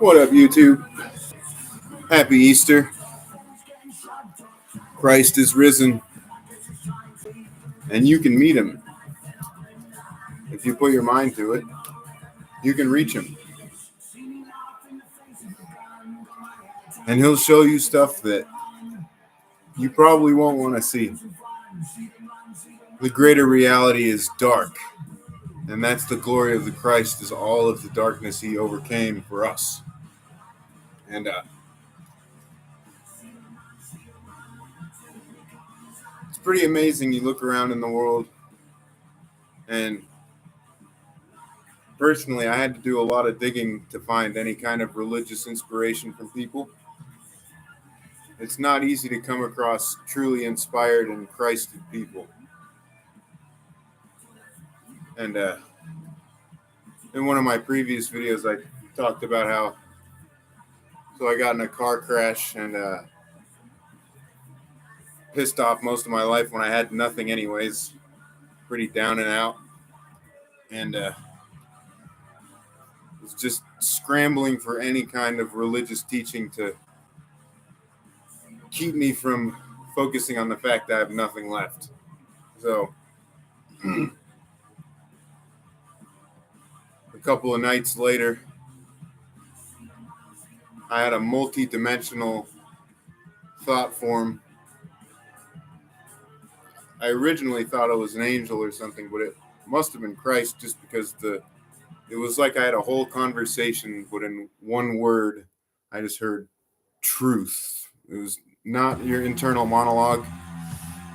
What up, YouTube? Happy Easter. Christ is risen, and you can meet him. If you put your mind to it, you can reach him. And he'll show you stuff that you probably won't want to see. The greater reality is dark, and that's the glory of the Christ, is all of the darkness he overcame for us. And it's pretty amazing. You look around in the world, and personally, I had to do a lot of digging to find any kind of religious inspiration from people. It's not easy to come across truly inspired and Christed people. And in one of my previous videos, I talked about how I got in a car crash and pissed off most of my life when I had nothing anyways. Pretty down and out. And was just scrambling for any kind of religious teaching to keep me from focusing on the fact that I have nothing left. So a couple of nights later, I had a multi-dimensional thought form. I originally thought it was an angel or something, but it must have been Christ, just because it was like I had a whole conversation, but in one word, I just heard truth. It was not your internal monologue,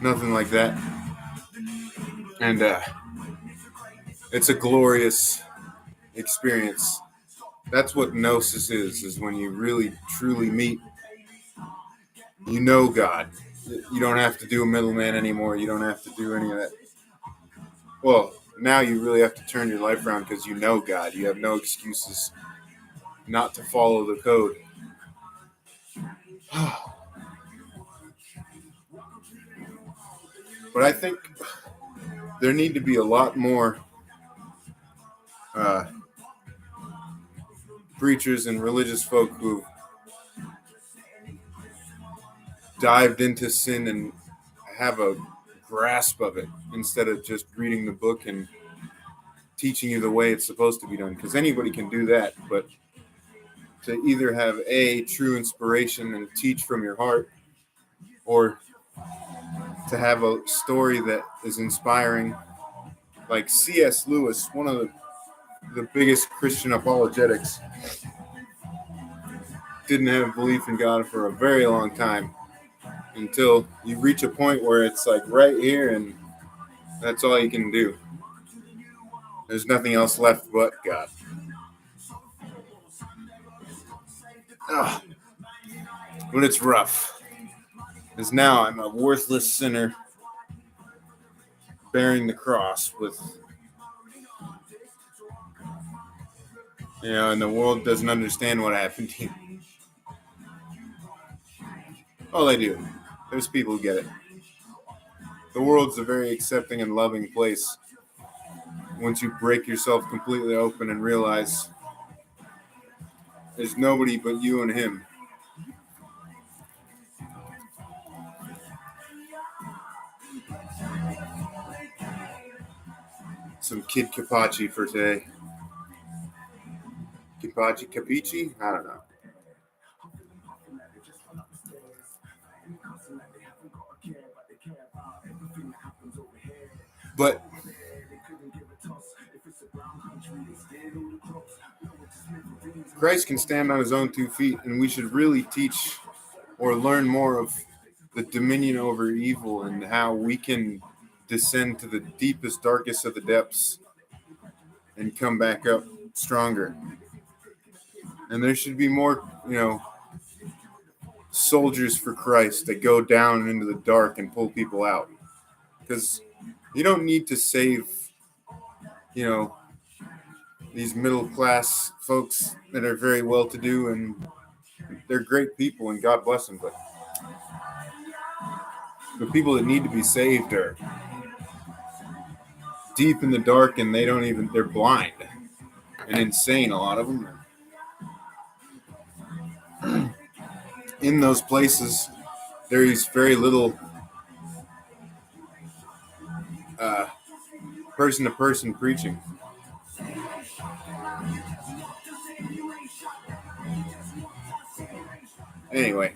nothing like that. And it's a glorious experience. That's what gnosis is when you really, truly meet, God. You don't have to do a middleman anymore. You don't have to do any of that. Well, now you really have to turn your life around because you know God. You have no excuses not to follow the code. But I think there need to be a lot more preachers and religious folk who dived into sin and have a grasp of it instead of just reading the book and teaching you the way it's supposed to be done. Because anybody can do that, but to either have a true inspiration and teach from your heart, or to have a story that is inspiring, like C.S. Lewis, one of the biggest Christian apologetics, didn't have belief in God for a very long time, until you reach a point where it's like right here and that's all you can do. There's nothing else left but God. But it's rough, because now I'm a worthless sinner bearing the cross with, and the world doesn't understand what happened to you. Oh, they do. There's people who get it. The world's a very accepting and loving place once you break yourself completely open and realize there's nobody but you and him. Some Kid Kapachi for today. Capici? I don't know. But Christ can stand on his own 2 feet, and we should really teach or learn more of the dominion over evil and how we can descend to the deepest, darkest of the depths and come back up stronger. And there should be more, soldiers for Christ that go down into the dark and pull people out. Because you don't need to save, these middle-class folks that are very well-to-do, and they're great people, and God bless them. But the people that need to be saved are deep in the dark, and they're blind and insane, a lot of them. in those places, there is very little person to person preaching. Anyway,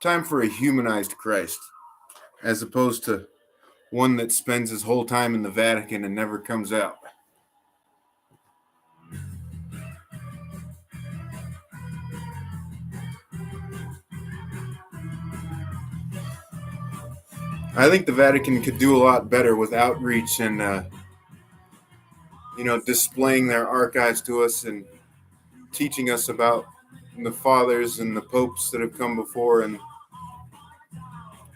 time for a humanized Christ, as opposed to one that spends his whole time in the Vatican and never comes out. I think the Vatican could do a lot better with outreach and, displaying their archives to us and teaching us about the fathers and the popes that have come before and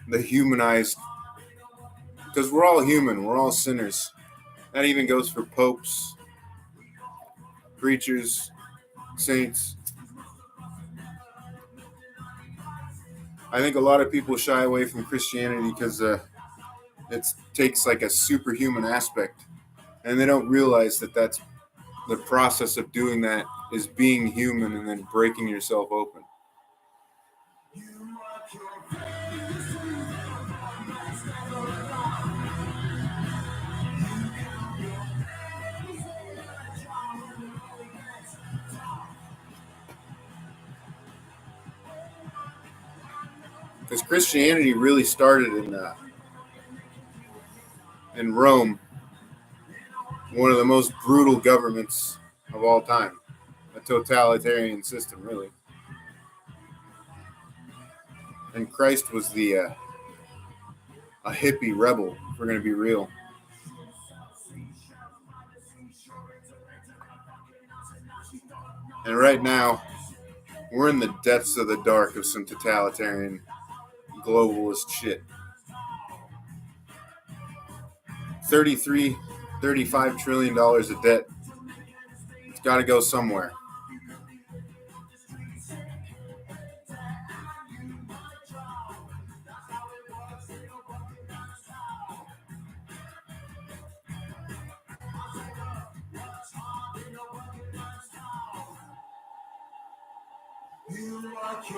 the humanized, because we're all human, we're all sinners. That even goes for popes, preachers, saints. I think a lot of people shy away from Christianity because it takes like a superhuman aspect, and they don't realize that that's the process of doing that is being human and then breaking yourself open. Because Christianity really started in Rome, one of the most brutal governments of all time, a totalitarian system, really. And Christ was a hippie rebel, if we're going to be real. And right now, we're in the depths of the dark of some totalitarian globalist shit. 35 trillion dollars of debt. It's got to go somewhere.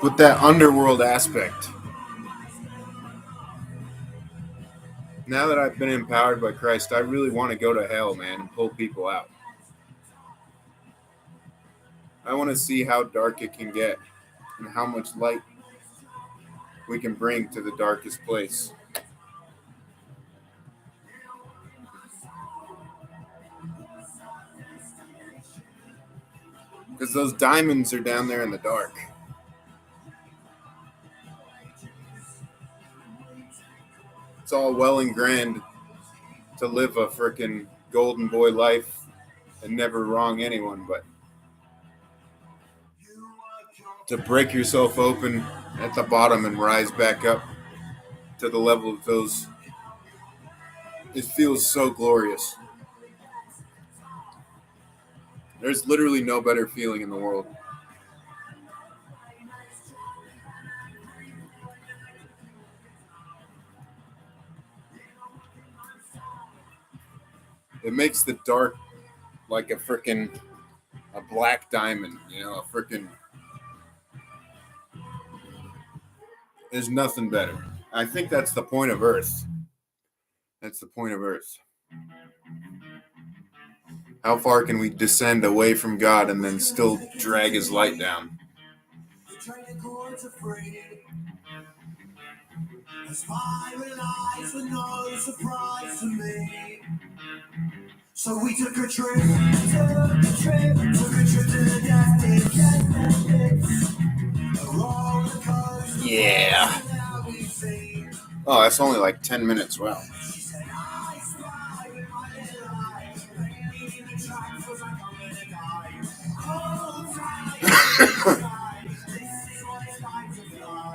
But that underworld aspect, now that I've been empowered by Christ, I really want to go to hell, man, and pull people out. I want to see how dark it can get and how much light we can bring to the darkest place. Because those diamonds are down there in the dark. It's all well and grand to live a frickin' golden boy life and never wrong anyone, but to break yourself open at the bottom and rise back up to the level of those, it feels so glorious. There's literally no better feeling in the world. It makes the dark like a black diamond, a frickin'. There's nothing better. I think that's the point of Earth. That's the point of Earth. How far can we descend away from God and then still drag his light down? So we took a trip to the destiny. Yeah. Oh, that's only like 10 minutes. Wow.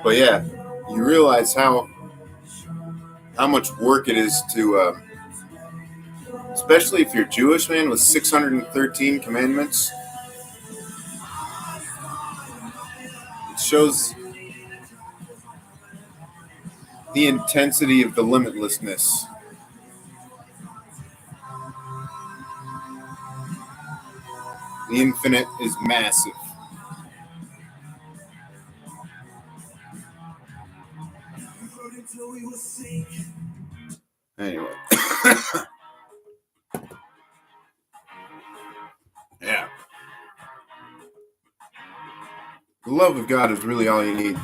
But yeah, you realize how much work it is to, especially if you're Jewish, man, with 613 commandments. It shows the intensity of the limitlessness The infinite is massive. Anyway. Yeah. The love of God is really all you need.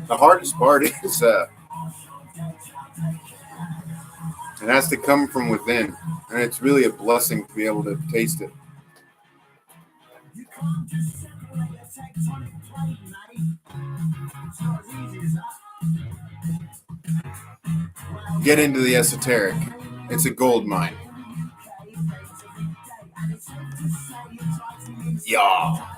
The hardest part is it has to come from within, and it's really a blessing to be able to taste it. Get into the esoteric. It's a gold mine. Yeah.